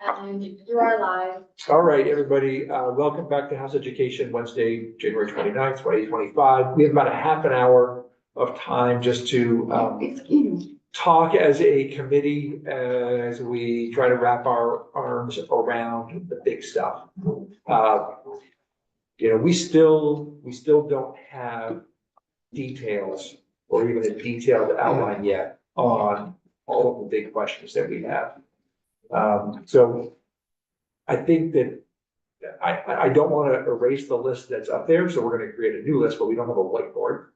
And you are live. All right, everybody, welcome back to House Education, Wednesday, January 29th, 2025. We have about a half an hour of time just to talk as a committee as we try to wrap our arms around the big stuff. We still don't have details or even a detailed outline yet on all of the big questions that we have. So I think that I don't want to erase the list that's up there, so we're going to create a new list, but we don't have a whiteboard.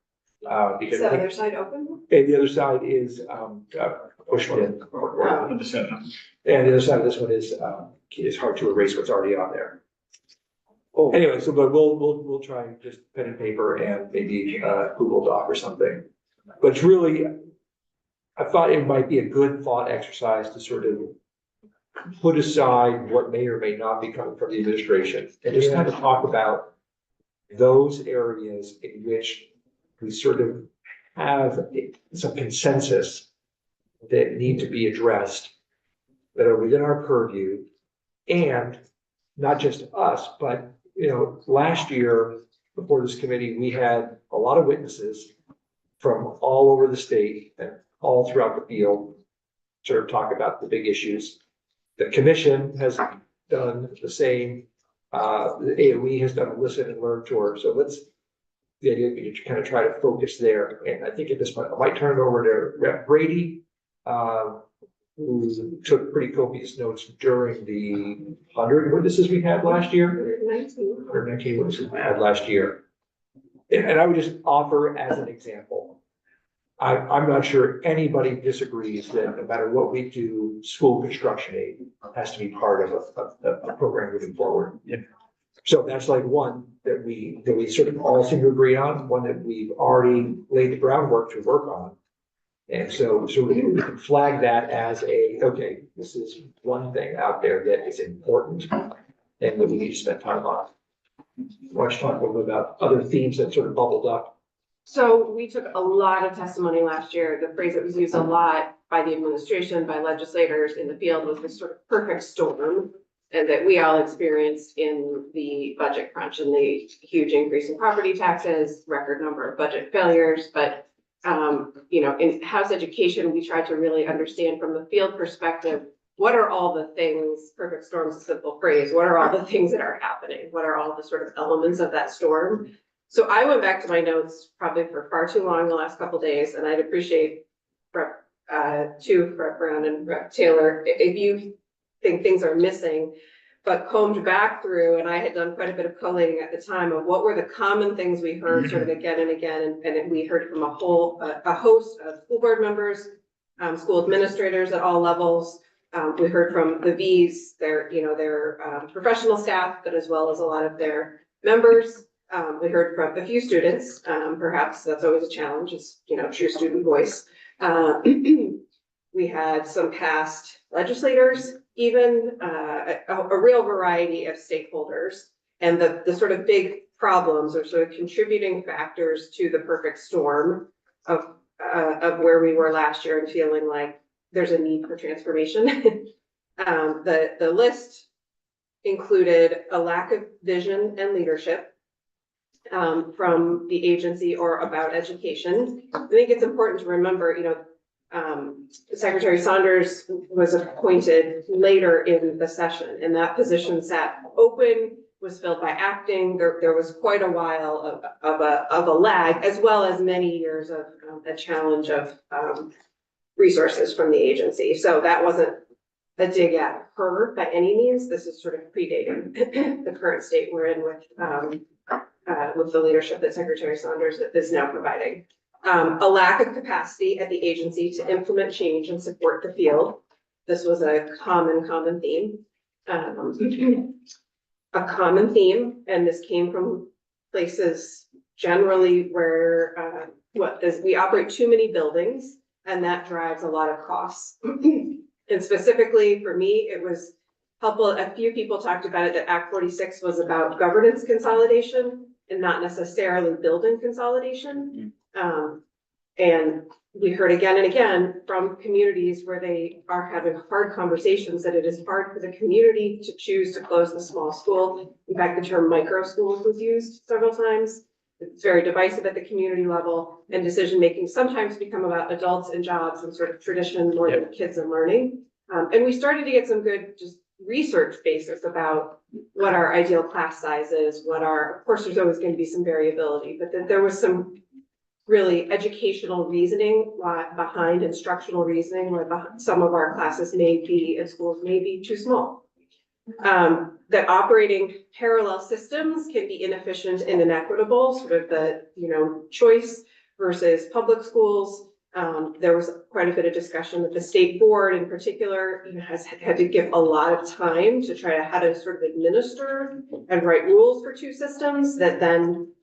Because Is the other side open? and the other side is pushed in. And the other side of this one is hard to erase what's already on there. Oh. Anyway, so but we'll try just pen and paper and maybe Google Doc or something. But it's really, I thought it might be a good thought exercise to sort of put aside what may or may not be coming from the administration and just kind of talk about those areas in which we sort of have some consensus that need to be addressed, that are within our purview, and not just us, but, last year before this committee, we had a lot of witnesses from all over the state and all throughout the field sort of talk about the big issues. The commission has done the same. The AOE has done a listen and learn tour. So the idea would be to kind of try to focus there. And I think at this point, I might turn it over to Rep. Brady, who took pretty copious notes during the 100 witnesses we had last year. 119 witnesses we had last year. And I would just offer as an example, I'm not sure anybody disagrees that no matter what we do, school construction aid has to be part of a program moving forward. Yeah. So that's like one that we sort of all seem to agree on, one that we've already laid the groundwork to work on. And so we can flag that as okay, this is one thing out there that is important and that we need to spend time on. Why don't you talk a little bit about other themes that sort of bubbled up? So we took a lot of testimony last year. The phrase that was used a lot by the administration, by legislators in the field was this sort of perfect storm. And that we all experienced in the budget crunch and the huge increase in property taxes, record number of budget failures. But, in House Education, we tried to really understand from the field perspective, what are all the things, perfect storm is a simple phrase, what are all the things that are happening? What are all the sort of elements of that storm? So I went back to my notes probably for far too long the last couple of days, and I'd appreciate Rep. Brown and Rep. Taylor, if you think things are missing, but combed back through, and I had done quite a bit of collating at the time of what were the common things we heard sort of again and again, and we heard from a host of school board members, school administrators at all levels. We heard from the V's, their professional staff, but as well as a lot of their members. We heard from a few students, perhaps that's always a challenge, is, true student voice. We had some past legislators, even a real variety of stakeholders, and the sort of big problems or sort of contributing factors to the perfect storm of where we were last year and feeling like there's a need for transformation. The list included a lack of vision and leadership from the agency or about education. I think it's important to remember, Secretary Saunders was appointed later in the session, and that position sat open, was filled by acting. There was quite a while of a lag, as well as many years of a challenge of resources from the agency. So that wasn't a dig at her by any means. This is sort of predating the current state we're in with the leadership that Secretary Saunders is now providing. A lack of capacity at the agency to implement change and support the field. This was a common theme. A common theme, and this came from places generally where we operate too many buildings, and that drives a lot of costs. And specifically for me, it was helpful. A few people talked about it, that Act 46 was about governance consolidation and not necessarily building consolidation. And we heard again and again from communities where they are having hard conversations that it is hard for the community to choose to close the small school. In fact, the term micro schools was used several times. It's very divisive at the community level, and decision-making sometimes become about adults and jobs and sort of tradition more than kids and learning. And we started to get some good just research basis about what our ideal class size is, of course, there's always going to be some variability, but that there was some really educational reasoning behind instructional reasoning, where some of our classes may be in schools may be too small. That operating parallel systems can be inefficient and inequitable, sort of the, choice versus public schools. There was quite a bit of discussion that the state board in particular has had to give a lot of time to try to how to sort of administer and write rules for two systems that then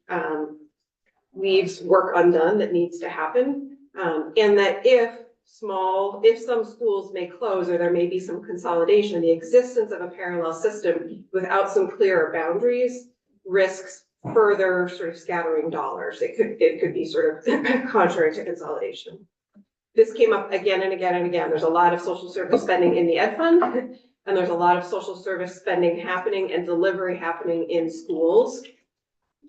leaves work undone that needs to happen. And that if some schools may close or there may be some consolidation, the existence of a parallel system without some clearer boundaries risks further sort of scattering dollars. It could be sort of contrary to consolidation. This came up again and again and again. There's a lot of social service spending in the Ed Fund, and there's a lot of social service spending happening and delivery happening in schools.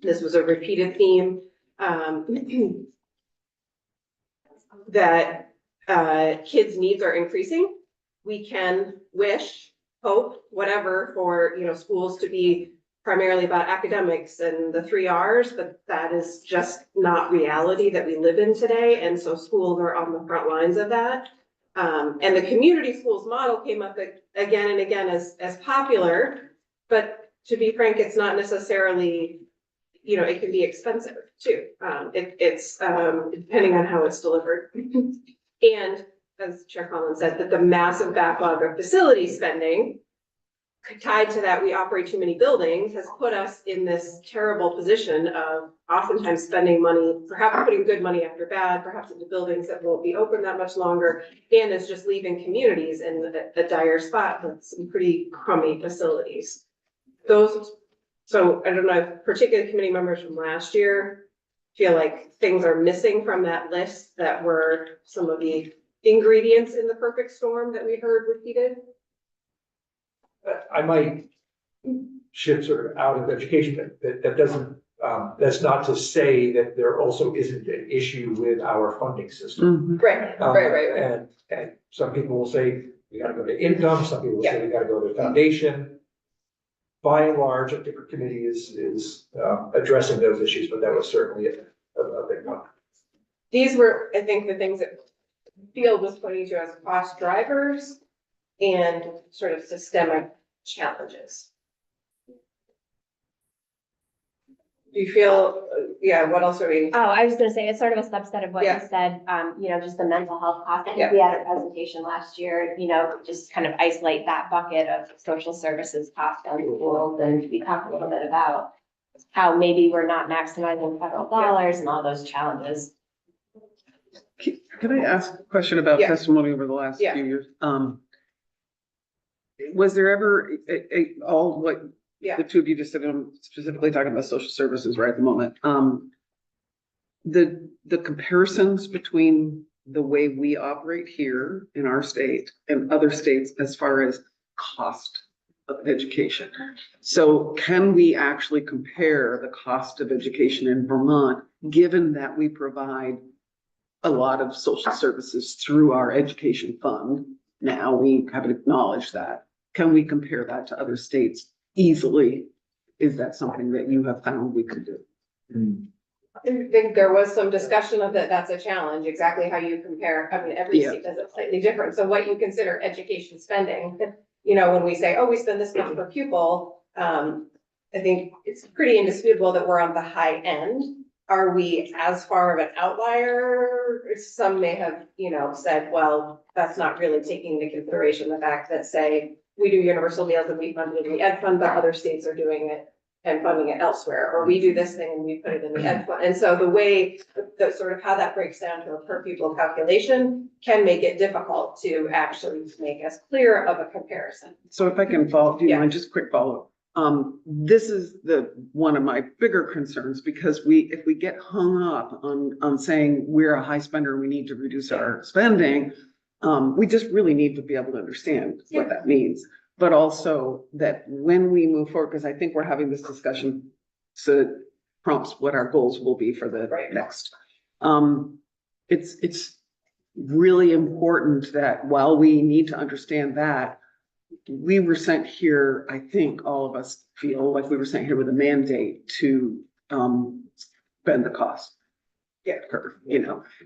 This was a repeated theme. That kids' needs are increasing. We can wish, hope, whatever for schools to be primarily about academics and the 3 R's, but that is just not reality that we live in today. And so schools are on the front lines of that. And the community schools model came up again and again as popular, but to be frank, it's not necessarily, it can be expensive too. It's depending on how it's delivered. And as Chair Collins said, that the massive backlog of facility spending tied to that, we operate too many buildings, has put us in this terrible position of oftentimes spending money, perhaps putting good money after bad, perhaps into buildings that won't be open that much longer, and is just leaving communities in a dire spot with some pretty crummy facilities. So I don't know if particular committee members from last year feel like things are missing from that list that were some of the ingredients in the perfect storm that we heard repeated. I might shift sort of out of education, that doesn't, that's not to say that there also isn't an issue with our funding system. Right. And some people will say, we gotta go to income, some people will say we gotta go to foundation. By and large, a different committee is addressing those issues, but that was certainly a big one. These were, I think, the things that Field was pointing to as cost drivers and sort of systemic challenges. Do you feel, what else are we? Oh, I was gonna say, it's sort of a subset of what you said, just the mental health cost. I think we had a presentation last year, just kind of isolate that bucket of social services cost on schools, and we talked a little bit about how maybe we're not maximizing federal dollars and all those challenges. Can I ask a question about testimony over the last few years? Was there ever all what the two of you just said, I'm specifically talking about social services right at the moment. The comparisons between the way we operate here in our state and other states as far as cost of education. So can we actually compare the cost of education in Vermont, given that we provide a lot of social services through our education fund? Now we haven't acknowledged that. Can we compare that to other states easily? Is that something that you have found we could do? I think there was some discussion of that. That's a challenge, exactly how you compare. I mean, every state does it slightly different. So what you consider education spending, when we say, oh, we spend this much per pupil, I think it's pretty indisputable that we're on the high end. Are we as far of an outlier? Some may have, said, well, that's not really taking into consideration the fact that, say, we do universal meals and we fund it in the Ed Fund, but other states are doing it and funding it elsewhere, or we do this thing and we put it in the Ed Fund. And so the way that sort of how that breaks down to a per pupil calculation can make it difficult to actually make as clear of a comparison. So if I can follow, do you mind just quick follow? This is one of my bigger concerns, because if we get hung up on saying we're a high spender, we need to reduce our spending, we just really need to be able to understand what that means. But also that when we move forward, because I think we're having this discussion, so it prompts what our goals will be for the next. It's really important that while we need to understand that, we were sent here, I think all of us feel like we were sent here with a mandate to bend the cost curve,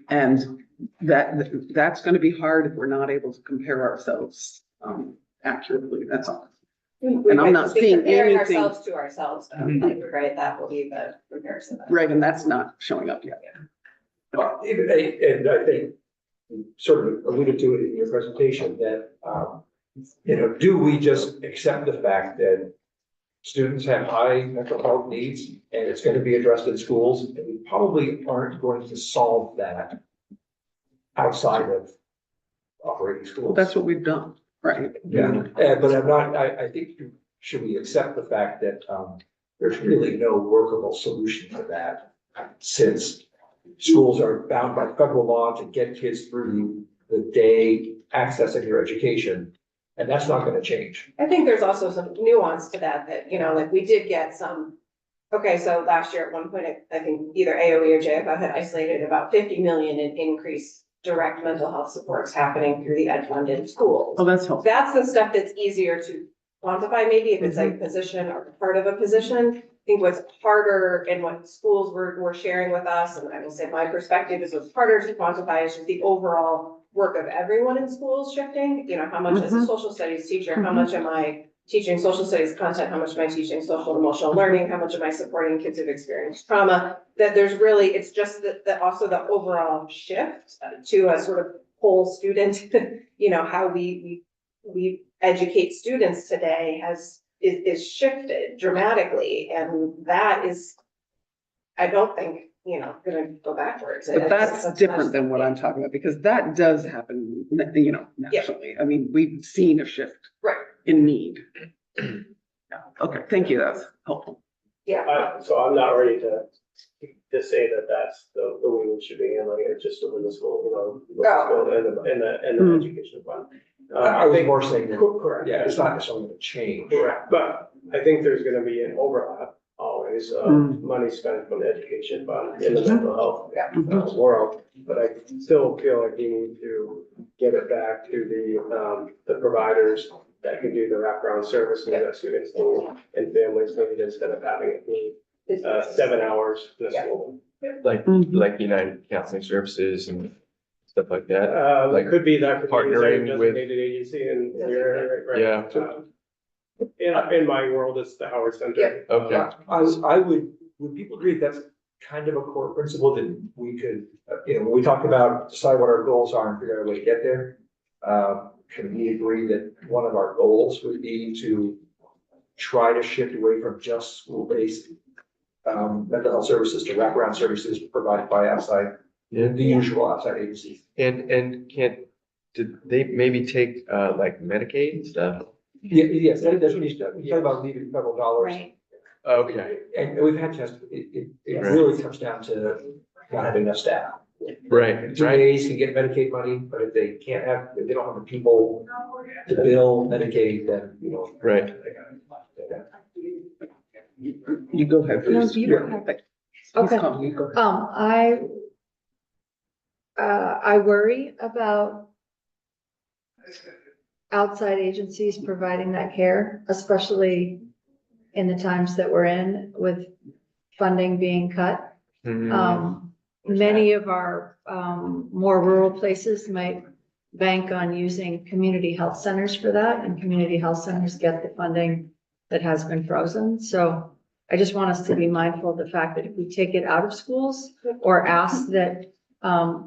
and that's going to be hard if we're not able to compare ourselves accurately. That's all. We And I'm might not just be seeing comparing anything- ourselves to ourselves, though, like, right? That will be the comparison. Right, and that's not showing up yet. And I think you sort of alluded to it in your presentation that, do we just accept the fact that students have high mental health needs and it's going to be addressed in schools? And we probably aren't going to solve that outside of operating Well, schools. that's what we've done, right? Yeah, but I'm not, I think, should we accept the fact that, there's really no workable solution to that, since schools are bound by federal law to get kids through the day accessing their education, and that's not gonna change. I think there's also some nuance to that, like we did get some, okay, so last year at one point, I think either AOE or JFF had isolated about 50 million in increased direct mental health supports happening through the ed fund in schools. Oh, that's helpful. That's the stuff that's easier to quantify, maybe if it's a position or part of a position. I think what's harder and what schools were sharing with us, and I will say my perspective is what's harder to quantify is just the overall work of everyone in schools shifting. How much as a social studies teacher, how much am I teaching social studies content? How much am I teaching social and emotional learning? How much am I supporting kids who've experienced trauma? That there's really, it's just that also the overall shift to a sort of whole student, how we educate students today is shifted dramatically. And that is, I don't think, gonna go backwards. But that's different than what I'm talking about, because that does happen, nationally. I mean, we've seen a shift Right. in need. Yeah. Okay, thank you. That's helpful. Yeah. So I'm not ready to say that that's the way we should be handling it, just within the school, the school and the education fund. I was more saying that, Correct. yeah, it's not necessarily gonna change. Correct, but I think there's gonna be an overlap always of money spent from the education fund in the mental health world. But I still feel like we need to get it back to the providers that can do the wraparound services that students need and families need, instead of having it be 7 hours in the school. Like United Counseling Services and stuff like that. Like could be that could be partnering a with- designated agency in your area, right? Yeah. In my world, it's the Howard Center. Okay. I would people agree that's kind of a core principle that we could, when we talk about decide what our goals are and figure out a way to get there, can we agree that one of our goals would be to try to shift away from just school-based mental health services to wraparound services provided by outside, the usual outside agencies? And did they maybe take like Medicaid and stuff? Yeah, yes, that's when you talk about leaving federal dollars. Right. Okay, And we've had tests, it Right. really comes down to not having enough staff. right. DAs can get Medicaid money, but if they don't have the people to bill Medicaid, then, Right. You go ahead. No, please. you don't have it. Okay. You go ahead. I worry about outside agencies providing that care, especially in the times that we're in with funding being cut. Mhm. Many of our, more rural places might bank on using community health centers for that, and community health centers get the funding that has been frozen. So I just want us to be mindful of the fact that if we take it out of schools or ask that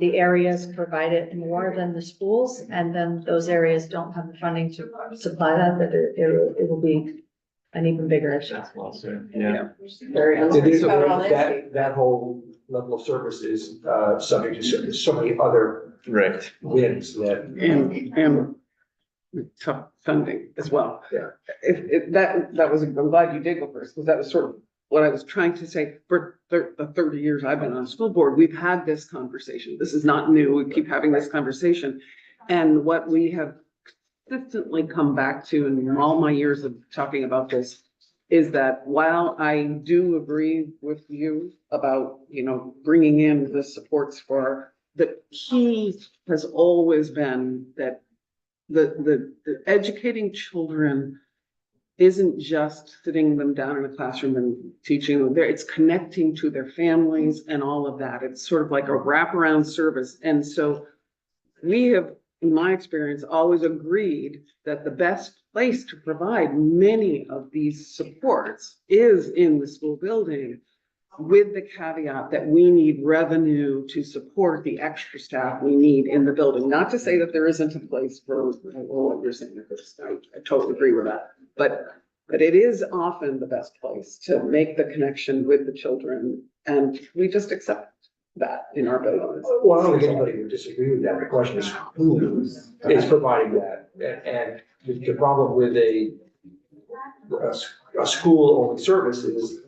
the areas provide it more than the schools, and then those areas don't have the funding to supply that it will be an even bigger issue. Yeah. Very uncertain about all this. That whole level of service is subject to so many other Right. wins that. And tough funding as well. Yeah. That was, I'm glad you did go first, because that was sort of what I was trying to say. For the 30 years I've been on school board, we've had this conversation. This is not new. We keep having this conversation. And what we have consistently come back to in all my years of talking about this is that while I do agree with you about, bringing in the supports for, the key has always been that the educating children isn't just sitting them down in a classroom and teaching them there, it's connecting to their families and all of that. It's sort of like a wraparound service. And so we have, in my experience, always agreed that the best place to provide many of these supports is in the school building, with the caveat that we need revenue to support the extra staff we need in the building. Not to say that there isn't a place for what you're saying, I totally agree with that. But it is often the best place to make the connection with the children, and we just accept that in our buildings. Well, I don't think anybody would disagree with that. The question is who is providing that? And the problem with a school-only service is,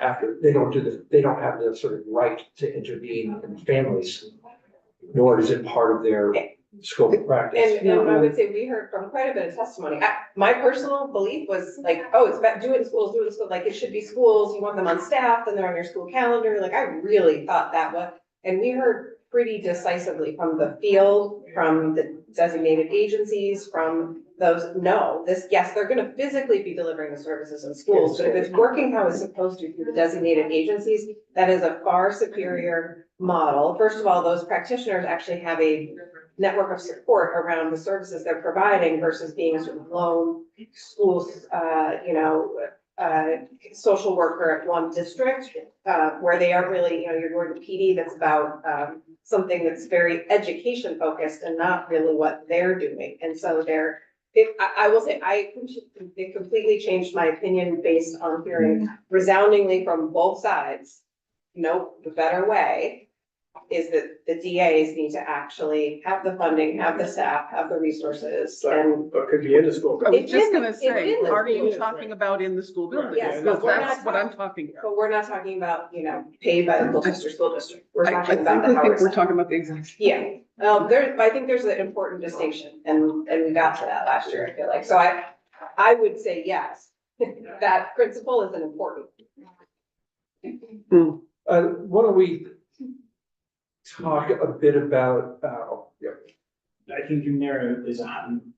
after, they don't have the sort of right to intervene in families, nor is it part of their scope of practice. And I would say we heard from quite a bit of testimony. My personal belief was like, oh, it's about do it in schools, like it should be schools, you want them on staff, then they're on your school calendar. Like I really thought that was, and we heard pretty decisively from the field, from the designated agencies, from those, yes, they're gonna physically be delivering the services in schools, but if it's working how it's supposed to through the designated agencies, that is a far superior model. First of all, those practitioners actually have a network of support around the services they're providing versus being a sort of lone schools, social worker at one district, where they are really, you're going to PD that's about something that's very education focused and not really what they're doing. And so I will say, it completely changed my opinion based on hearing resoundingly from both sides. Nope, the better way is that the DAs need to actually have the funding, have the staff, have the resources, and But could be in the school. I was It's just in gonna the say, school. are you talking about in the school building? Yes, Because but we're that's not what I'm talking about. but we're not talking about, paid by the Colchester School District. We're I talking think about the we're Howard. talking about the exact. Yeah, I think there's an important distinction, and we got to that last year, I feel like, so I would say yes, that principle is an important. Why don't we talk a bit about, I think in there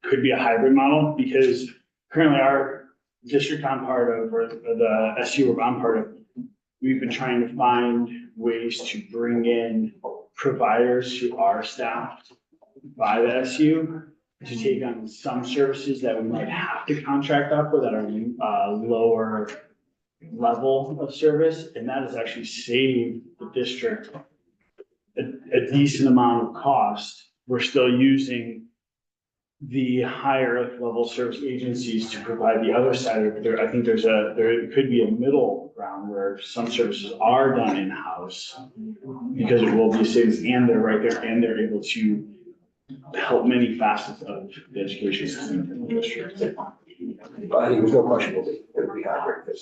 could be a hybrid model, because currently our district I'm part of, or the SU I'm part of, we've been trying to find ways to bring in providers who are staffed by the SU to take on some services that we might have to contract out for that are lower level of service, and that has actually saved the district a decent amount of cost. We're still using the higher level service agencies to provide the other side of it. I think there could be a middle ground where some services are done in-house because it will be savings, and they're right there, and they're able to help many facets of the education system in the district. I think there's no question it'll be hybrid.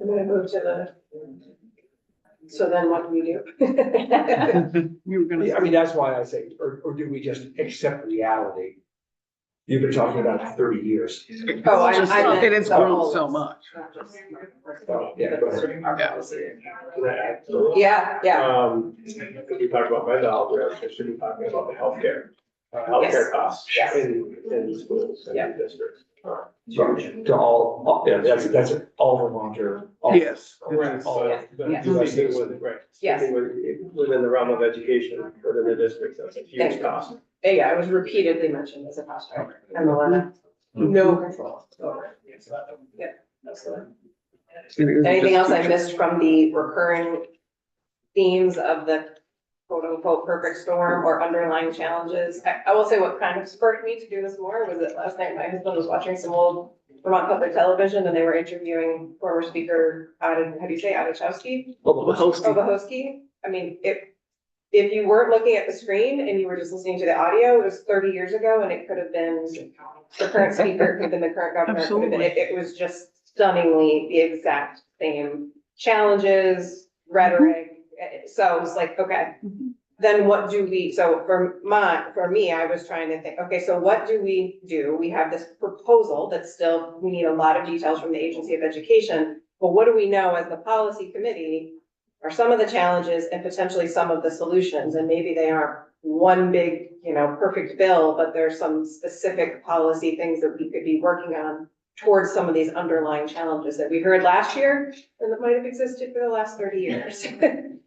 I'm gonna move to so then what do we do? You were gonna I mean, that's why I say, or do we just accept reality? You've been talking about it for 30 years. Oh, I meant It has the grown whole- so much. not just- Oh, yeah, go ahead. Our Yeah. policy. Can I add? Yeah. We talked about mental health, we also should be talking about the healthcare costs Yes. in schools and in districts. To all, yeah, that's all Vermonter. all- Yes. Correct, but Yes. sticking with, right, Yes. sticking within the realm of education, within the districts, that's a huge cost. Yeah, it was repeatedly mentioned as a cost driver, and Milena, no control over it. Yeah, absolutely. Anything else I missed from the recurring themes of the quote unquote perfect storm or underlying challenges? I will say what kind of spurred me to do this more was that last night my husband was watching some old Vermont Public Television, and they were interviewing former speaker, how do you say, Adachowski? The host. Obahosky. I mean, if you weren't looking at the screen and you were just listening to the audio, it was 30 years ago and it could have been the current speaker, it could have been the current governor. It could have been- it was just stunningly the exact same challenges, rhetoric. So it was like, okay, then what do we, so for me, I was trying to think, okay, so what do? We have this proposal that's still, we need a lot of details from the Agency of Education, but what do we know as the policy committee are some of the challenges and potentially some of the solutions? And maybe they aren't one big, perfect bill, but there's some specific policy things that we could be working on towards some of these underlying challenges that we heard last year and that might have existed for the last 30 years. And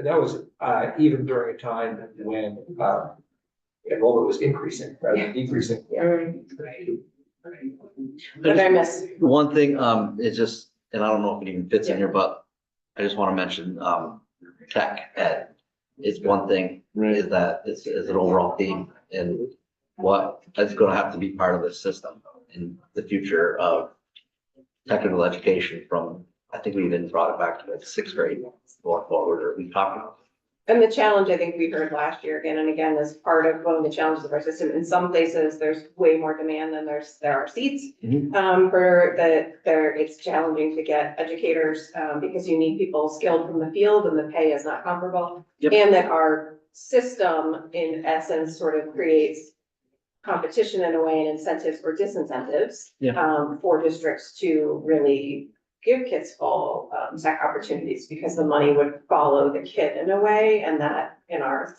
that was, even during a time when, enrollment was increasing rather than decreasing. But I miss. One thing, is just, and I don't know if it even fits in here, but I just want to mention, tech ed is one thing, is that it's an overall theme and what is going to have to be part of this system in the future of technical education from, I think we even brought it back to the 6th grade going forward, or we talked about. And the challenge, I think we heard last year again and again, is part of one of the challenges of our system. In some places, there's way more demand than there are seats. It's challenging to get educators, because you need people skilled from the field and the pay is not comparable. Yep. And that our system, in essence, sort of creates competition in a way and incentives or disincentives. For districts to really give kids full tech opportunities because the money would follow the kid in a way, and that in our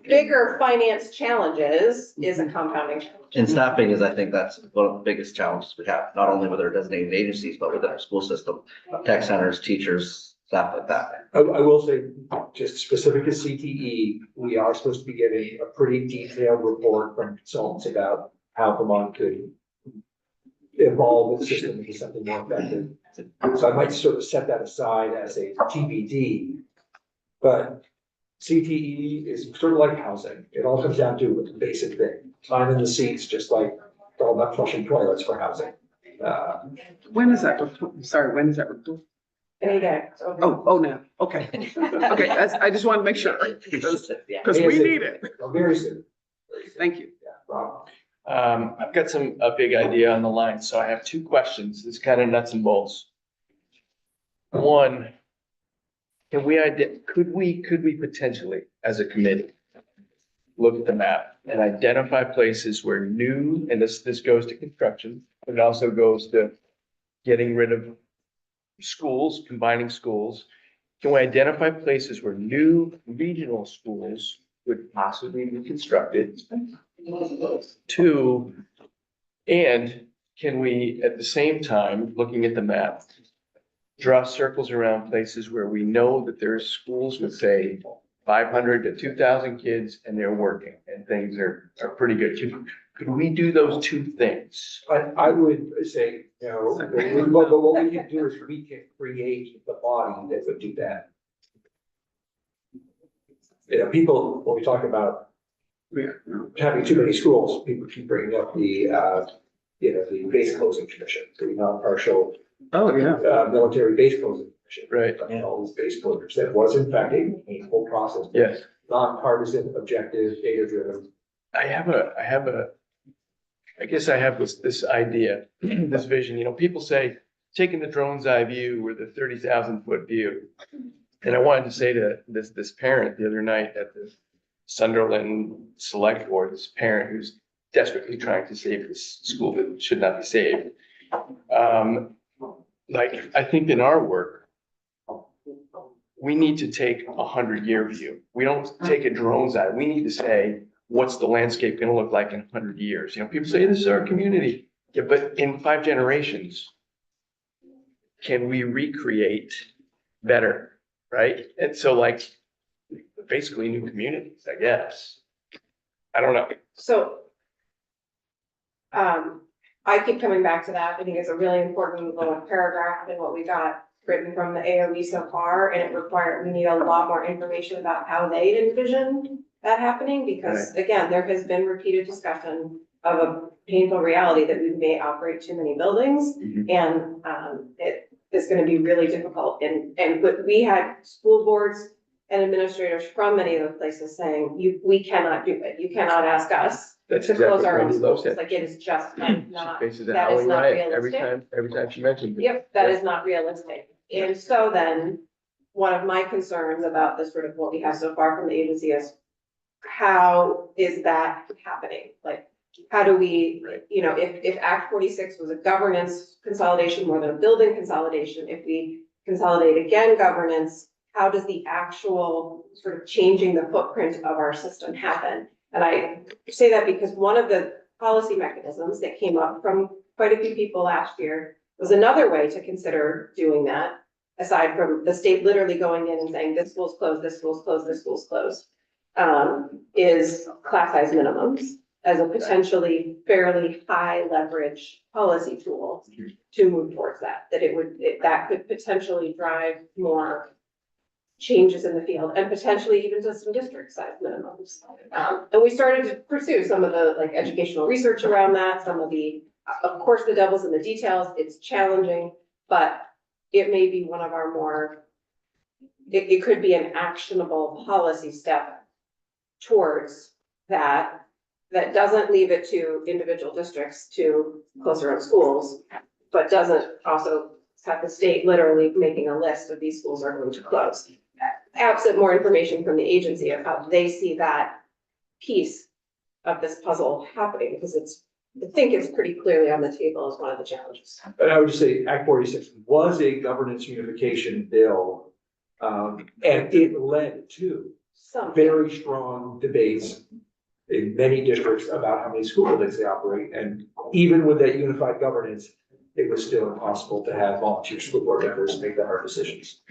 bigger finance challenges is a compounding challenge. And staffing is, I think that's one of the biggest challenges we have, not only with our designated agencies, but within our school system, tech centers, teachers, stuff like that. I will say, just specific to CTE, we are supposed to be getting a pretty detailed report from consultants about how Vermont could evolve its system into something more effective. So I might sort of set that aside as a TBD. But CTE is sort of like housing. It all comes down to a basic thing. Time in the seats, just like all about flushing toilets for housing. When is that? Sorry, when is that? Any day. it's over. Oh, no, okay. Okay, I just want to make sure, because we need it. Very soon. Thank you. Yeah, Rob. I've got a big idea on the line, so I have 2 questions. It's kind of nuts and bolts. One, could we potentially, as a committee, look at the map and identify places where new, and this goes to construction, but it also goes to getting rid of schools, combining schools. Can we identify places where new regional schools would possibly be constructed? 2, and can we, at the same time, looking at the map, draw circles around places where we know that there's schools with, say, 500 to 2,000 kids and they're working and things are pretty good. Could we do those 2 things? I would say, but what we can do is we can create the body that would do that. People, when we talk about having too many schools, people keep bringing up the base closing commission, the non-partial Oh, yeah. military base closing commission. Right. And all these base closures. That was in fact a painful process. Yes. Nonpartisan, objective, data driven. I guess I have this idea, this vision, people say, taking the drone's eye view or the 30,000-foot view. And I wanted to say to this parent the other night at the Sunderland Select Board, this parent who's desperately trying to save this school that should not be saved. I think in our work, we need to take 100-year view. We don't take a drone's eye. We need to say, what's the landscape going to look like in 100 years? People say, this is our community. Yeah, but in 5 generations, can we recreate better, right? And so basically new communities, I guess. I don't know. So, I keep coming back to that. I think it's a really important little paragraph in what we got written from the AOE so far, and we need a lot more information about how they envision that happening, because again, there has been repeated discussion of a painful reality that we may operate too many buildings, and it is going to be really difficult. But we had school boards and administrators from many of the places saying, we cannot do it. You cannot ask us That's to close exactly our what own Wendy Love schools. said. Like, it is just She not, faces a that is howling not riot every realistic. time she mentions it. Yep, that is not realistic. And so then, one of my concerns about this sort of what we have so far from the agency is, how is that happening? Like, how do we, you know, if Act 46 was a governance consolidation more than a building consolidation, if we consolidate again governance, how does the actual sort of changing the footprint of our system happen? And I say that because one of the policy mechanisms that came up from quite a few people last year was another way to consider doing that, aside from the state literally going in and saying, this school's closed, this school's closed, this school's closed, is class size minimums as a potentially fairly high leverage policy tool to move towards that, that could potentially drive more changes in the field and potentially even to some district size minimums. And we started to pursue some of the like educational research around that, some of the, of course, the devil's in the details, it's challenging, but it may be one of our more, it could be an actionable policy step towards that doesn't leave it to individual districts to close their own schools, but doesn't also have the state literally making a list of these schools are going to close. Absent more information from the agency of how they see that piece of this puzzle happening, because I think it's pretty clearly on the table as one of the challenges. But I would just say Act 46 was a governance unification bill. And it led to very strong debates in many districts about how many school buildings they operate. And even with that unified governance, it was still impossible to have volunteer school board members make the hard decisions.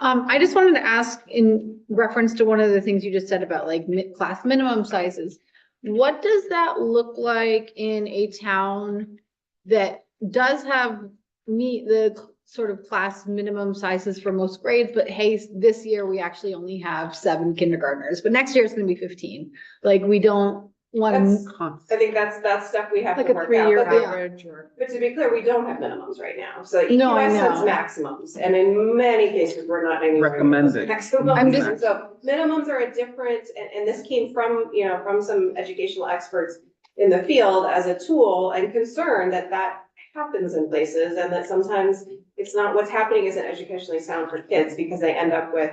I just wanted to ask in reference to one of the things you just said about like class minimum sizes. What does that look like in a town that does have meet the sort of class minimum sizes for most grades, but hey, this year we actually only have 7 kindergartners, but next year it's gonna be 15. Like, we don't want to. I think that's stuff we have Like to a work out. 3-year But average or. But to be clear, we don't have minimums right now. So No, I EQS sets know. maximums, and in many cases, we're not anywhere. near those Recommended. maximums. I'm just- And so minimums are a different, and this came from, you know, from some educational experts in the field as a tool and concern that happens in places, and that sometimes it's not, what's happening isn't educationally sound for kids, because they end up with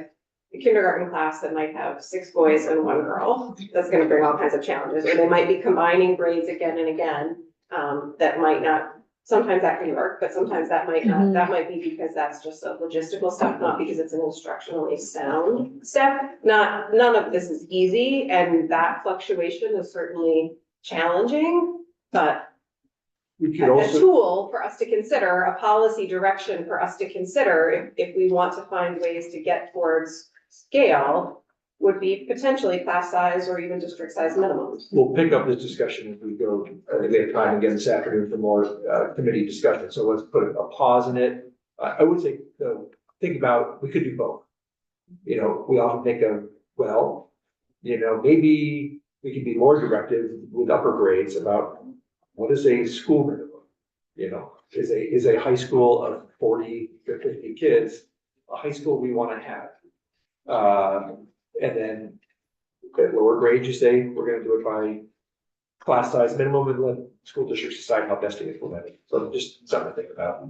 a kindergarten class that might have 6 boys and 1 girl. That's gonna bring all kinds of challenges, or they might be combining grades again and again. That might not, sometimes that can work, but sometimes that might not. Mhm. That might be because that's just a logistical step, not because it's an instructionally sound step. None of this is easy, and that fluctuation is certainly challenging, but We could a also, tool for us to consider, a policy direction for us to consider, if we want to find ways to get towards scale, would be potentially class size or even district size minimums. we'll pick up this discussion as we go, we have time again this afternoon for more committee discussion. So let's put a pause in it. I would say, think about, we could do both. You know, we often think of, well, you know, maybe we can be more directive with upper grades about what is a school minimum? You know, is a high school of 40 to 50 kids, a high school we want to have? And then at lower grades, you say, we're gonna do it by class size minimum and let school districts decide how best to implement it. So just something to think about.